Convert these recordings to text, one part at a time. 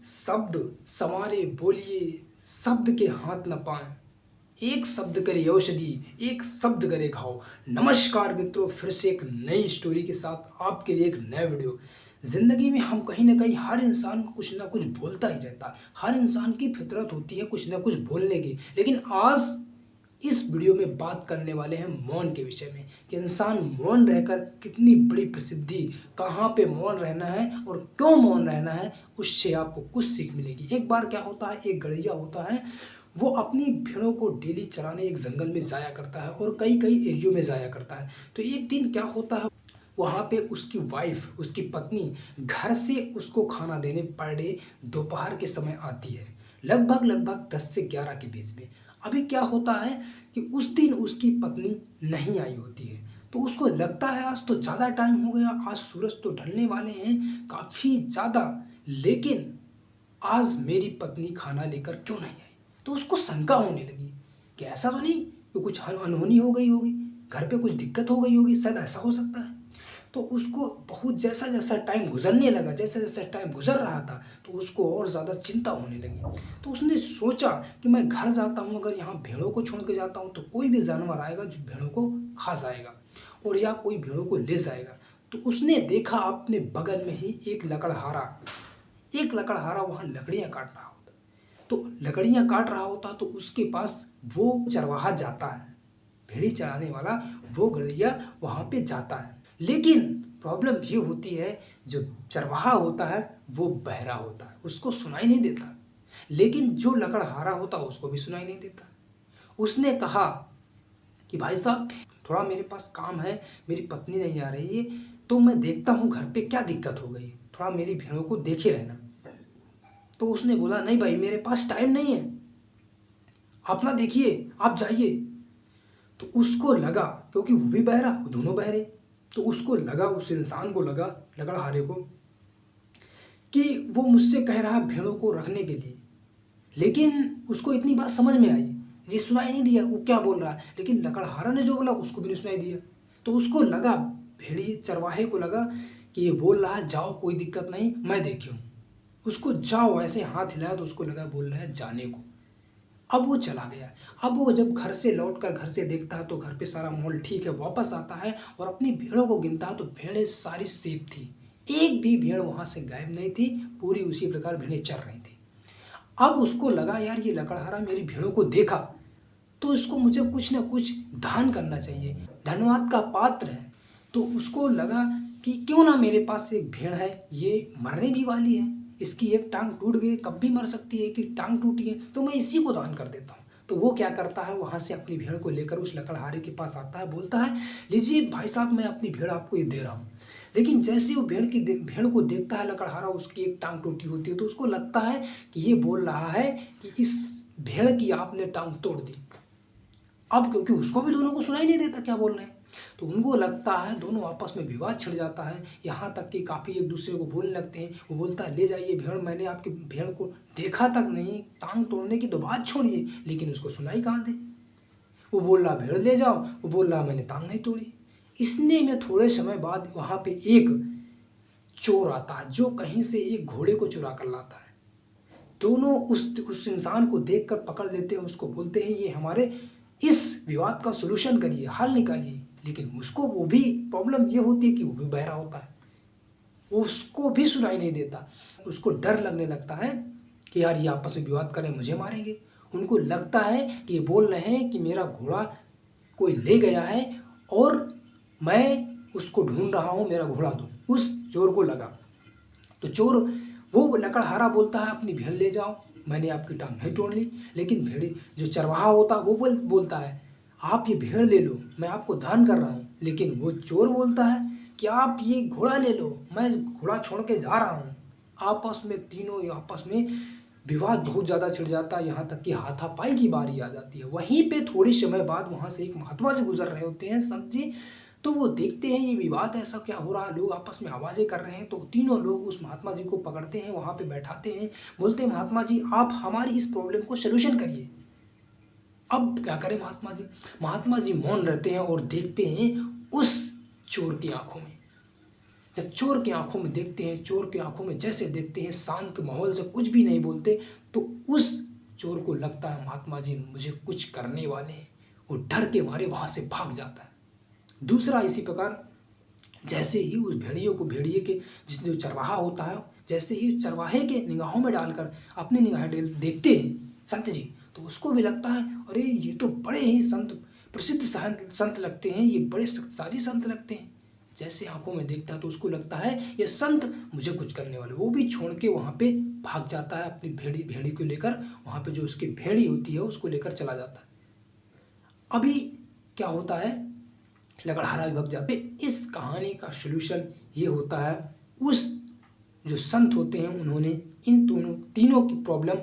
शब्द संवारे बोलिए, शब्द के हाथ न पाएँ। एक शब्द करे औषधि, एक शब्द करे घाव। नमस्कार मित्रों, फिर से एक नई स्टोरी के साथ आपके लिए एक नया वीडियो। ज़िंदगी में हम कहीं न कहीं हर इंसान कुछ ना कुछ बोलता ही रहता है। हर इंसान की फितरत होती है कुछ ना कुछ बोलने की। लेकिन आज इस वीडियो में बात करने वाले हैं मौन के विषय में कि इंसान मौन रहकर कितनी बड़ी प्रसिद्धि, कहाँ पे मौन रहना है और क्यों मौन रहना है, उससे आपको कुछ सीख मिलेगी। एक बार क्या होता है, एक गड़िया होता है, वो अपनी भेड़ों को डेली चराने एक जंगल में जाया करता है और कई कई एरियो में जाया करता है। तो एक दिन क्या होता है, वहाँ पे उसकी वाइफ, उसकी पत्नी घर से उसको खाना देने पर डे दोपहर के समय आती है, लगभग 10 से 11 के बीच में। अभी क्या होता है कि उस दिन उसकी पत्नी नहीं आई होती है, तो उसको लगता है आज तो ज़्यादा टाइम हो गया, आज सूरज तो ढलने वाले हैं काफ़ी ज़्यादा, लेकिन आज मेरी पत्नी खाना लेकर क्यों नहीं आई। तो उसको शंका होने लगी कि ऐसा तो नहीं कि कुछ अनहोनी हो गई होगी, घर पे कुछ दिक्कत हो गई होगी, शायद ऐसा हो सकता है। तो उसको बहुत जैसा जैसा टाइम गुजरने लगा, जैसा जैसा टाइम गुजर रहा था, तो उसको और ज़्यादा चिंता होने लगी। तो उसने सोचा कि मैं घर जाता हूँ, अगर यहाँ भेड़ों को छोड़ के जाता हूँ तो कोई भी जानवर आएगा जो भेड़ों को खा जाएगा और या कोई भेड़ों को ले जाएगा। तो उसने देखा अपने बगल में ही एक लकड़हारा वहाँ लकड़ियाँ काट रहा होता। तो लकड़ियाँ काट रहा होता तो उसके पास वो चरवाहा जाता है, भेड़ी चराने वाला वो गड़िया वहाँ पे जाता है। लेकिन प्रॉब्लम ये होती है, जो चरवाहा होता है वो बहरा होता है, उसको सुनाई नहीं देता। लेकिन जो लकड़हारा होता है उसको भी सुनाई नहीं देता। उसने कहा कि भाई साहब, थोड़ा मेरे पास काम है, मेरी पत्नी नहीं आ रही है, तो मैं देखता हूँ घर पे क्या दिक्कत हो गई, थोड़ा मेरी भेड़ों को देखे रहना। तो उसने बोला नहीं भाई, मेरे पास टाइम नहीं है, आप ना देखिए, आप जाइए। तो उसको लगा, क्योंकि वो भी बहरा, वो दोनों बहरे, तो उसको लगा, उस इंसान को लगा, लकड़हारे को, कि वो मुझसे कह रहा है भेड़ों को रखने के लिए। लेकिन उसको इतनी बात समझ में आई, ये सुनाई नहीं दिया वो क्या बोल रहा है, लेकिन लकड़हारा ने जो बोला उसको भी नहीं सुनाई दिया। तो उसको लगा, भेड़ी चरवाहे को लगा कि ये बोल रहा है जाओ, कोई दिक्कत नहीं, मैं देखे हूँ। उसको जाओ ऐसे हाथ हिलाया तो उसको लगा बोल रहा है जाने को। अब वो चला गया। अब वो जब घर से लौटकर घर से देखता है तो घर पे सारा माहौल ठीक है, वापस आता है और अपनी भेड़ों को गिनता है तो भेड़ें सारी सेफ थी, एक भी भेड़ वहाँ से गायब नहीं थी, पूरी उसी प्रकार भेड़ें चर रही थी। अब उसको लगा यार, ये लकड़हारा मेरी भेड़ों को देखा तो इसको मुझे कुछ ना कुछ दान करना चाहिए, धन्यवाद का पात्र है। तो उसको लगा कि क्यों ना, मेरे पास एक भेड़ है, ये मरने भी वाली है, इसकी एक टांग टूट गई, कब भी मर सकती है, कि टांग टूटी है, तो मैं इसी को दान कर देता हूँ। तो वो क्या करता है, वहाँ से अपनी भेड़ को लेकर उस लकड़हारे के पास आता है, बोलता है लीजिए भाई साहब, मैं अपनी भेड़ आपको ये दे रहा हूँ। लेकिन जैसे ही वो भेड़ को देखता है लकड़हारा, उसकी एक टांग टूटी होती है, तो उसको लगता है कि ये बोल रहा है कि इस भेड़ की आपने टांग तोड़ दी। अब क्योंकि उसको भी दोनों को सुनाई नहीं देता क्या बोल रहे हैं, तो उनको लगता है, दोनों आपस में विवाद छिड़ जाता है, यहाँ तक कि काफ़ी एक दूसरे को बोलने लगते हैं। वो बोलता है ले जाइए भेड़, मैंने आपकी भेड़ को देखा तक नहीं, टांग तोड़ने की तो बात छोड़िए, लेकिन उसको सुनाई कहाँ दे। वो बोल रहा भेड़ ले जाओ, वो बोल रहा मैंने टांग नहीं तोड़ी। इसने में थोड़े समय बाद वहाँ पे एक चोर आता है, जो कहीं से एक घोड़े को चुरा कर लाता है। दोनों उस इंसान को देखकर पकड़ लेते हैं, उसको बोलते हैं ये हमारे इस विवाद का सॉल्यूशन करिए, हल निकालिए। लेकिन उसको, वो भी प्रॉब्लम ये होती है कि वो भी बहरा होता है, उसको भी सुनाई नहीं देता। उसको डर लगने लगता है कि यार ये आपस में विवाद करें, मुझे मारेंगे। उनको लगता है कि ये बोल रहे हैं कि मेरा घोड़ा कोई ले गया है और मैं उसको ढूंढ रहा हूँ, मेरा घोड़ा दो। उस चोर को लगा, तो चोर, वो लकड़हारा बोलता है अपनी भेड़ ले जाओ, मैंने आपकी टांग नहीं तोड़ ली। लेकिन भेड़ी, जो चरवाहा होता है वो बोलता है आप ये भेड़ ले लो, मैं आपको दान कर रहा हूँ। लेकिन वो चोर बोलता है कि आप ये घोड़ा ले लो, मैं घोड़ा छोड़ के जा रहा हूँ। आपस में तीनों आपस में विवाद बहुत ज़्यादा छिड़ जाता है, यहाँ तक कि हाथापाई की बारी आ जाती है। वहीं पे थोड़ी समय बाद वहाँ से एक महात्मा जी गुजर रहे होते हैं, संत जी। तो वो देखते हैं ये विवाद ऐसा क्या हो रहा है, लोग आपस में आवाज़ें कर रहे हैं। तो तीनों लोग उस महात्मा जी को पकड़ते हैं, वहाँ पे बैठाते हैं, बोलते हैं महात्मा जी आप हमारी इस प्रॉब्लम को सलूशन करिए। अब क्या करें महात्मा जी, महात्मा जी मौन रहते हैं और देखते हैं उस चोर की आंखों में। जब चोर की आंखों में देखते हैं, चोर की आंखों में जैसे देखते हैं, शांत माहौल से कुछ भी नहीं बोलते, तो उस चोर को लगता है महात्मा जी मुझे कुछ करने वाले हैं, वो डर के मारे वहाँ से भाग जाता है। दूसरा इसी प्रकार, जैसे ही उस भेड़िए के जिस जो चरवाहा होता है, जैसे ही चरवाहे के निगाहों में डालकर अपनी निगाहें देखते हैं संत जी, तो उसको भी लगता है अरे ये तो बड़े ही संत, प्रसिद्ध संत लगते हैं, ये बड़े शक्तिशाली संत लगते हैं। जैसे आंखों में देखता है तो उसको लगता है ये संत मुझे कुछ करने वाले, वो भी छोड़ के वहाँ पे भाग जाता है, अपनी भेड़ी को लेकर वहाँ पे जो उसकी भेड़ी होती है उसको लेकर चला जाता है। अभी क्या होता है, लकड़हारा विभाग जाते, इस कहानी का सलूशन ये होता है, उस जो संत होते हैं उन्होंने इन तीनों की प्रॉब्लम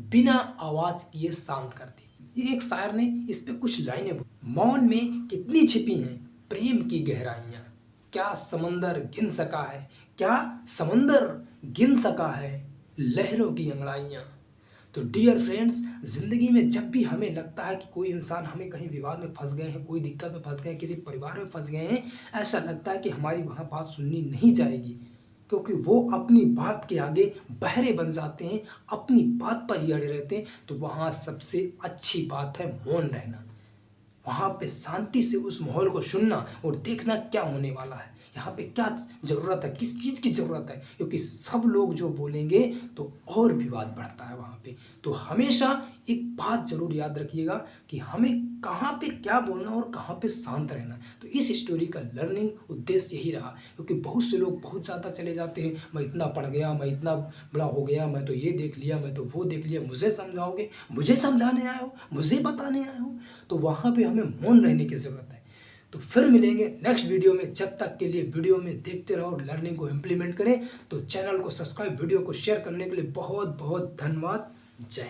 बिना आवाज़ किए शांत कर दी। एक शायर ने इस पे कुछ लाइनें बोली, मौन में कितनी छिपी हैं प्रेम की गहराइयाँ, क्या समंदर गिन सका है, क्या समंदर गिन सका है लहरों की अंगड़ाइयाँ। तो डियर फ्रेंड्स, ज़िंदगी में जब भी हमें लगता है कि कोई इंसान, हमें कहीं विवाद में फंस गए हैं, कोई दिक्कत में फंस गए हैं, किसी परिवार में फंस गए हैं, ऐसा लगता है कि हमारी वहाँ बात सुननी नहीं जाएगी, क्योंकि वो अपनी बात के आगे बहरे बन जाते हैं, अपनी बात पर ही अड़े रहते हैं, तो वहाँ सबसे अच्छी बात है मौन रहना। वहाँ पे शांति से उस माहौल को सुनना और देखना क्या होने वाला है, यहाँ पे क्या ज़रूरत है, किस चीज़ की ज़रूरत है, क्योंकि सब लोग जो बोलेंगे तो और विवाद बढ़ता है वहाँ पे। तो हमेशा एक बात ज़रूर याद रखिएगा कि हमें कहाँ पे क्या बोलना और कहाँ पे शांत रहना। तो इस स्टोरी का लर्निंग उद्देश्य यही रहा, क्योंकि बहुत से लोग बहुत ज़्यादा चले जाते हैं, मैं इतना पढ़ गया, मैं इतना बड़ा हो गया, मैं तो ये देख लिया, मैं तो वो देख लिया, मुझे समझाओगे, मुझे समझाने आए हो, मुझे बताने आए हो। तो वहाँ पे हमें मौन रहने की ज़रूरत है। तो फिर मिलेंगे नेक्स्ट वीडियो में, जब तक के लिए वीडियो में देखते रहो और लर्निंग को इम्प्लीमेंट करें। तो चैनल को सब्सक्राइब, वीडियो को शेयर करने के लिए बहुत बहुत धन्यवाद। जय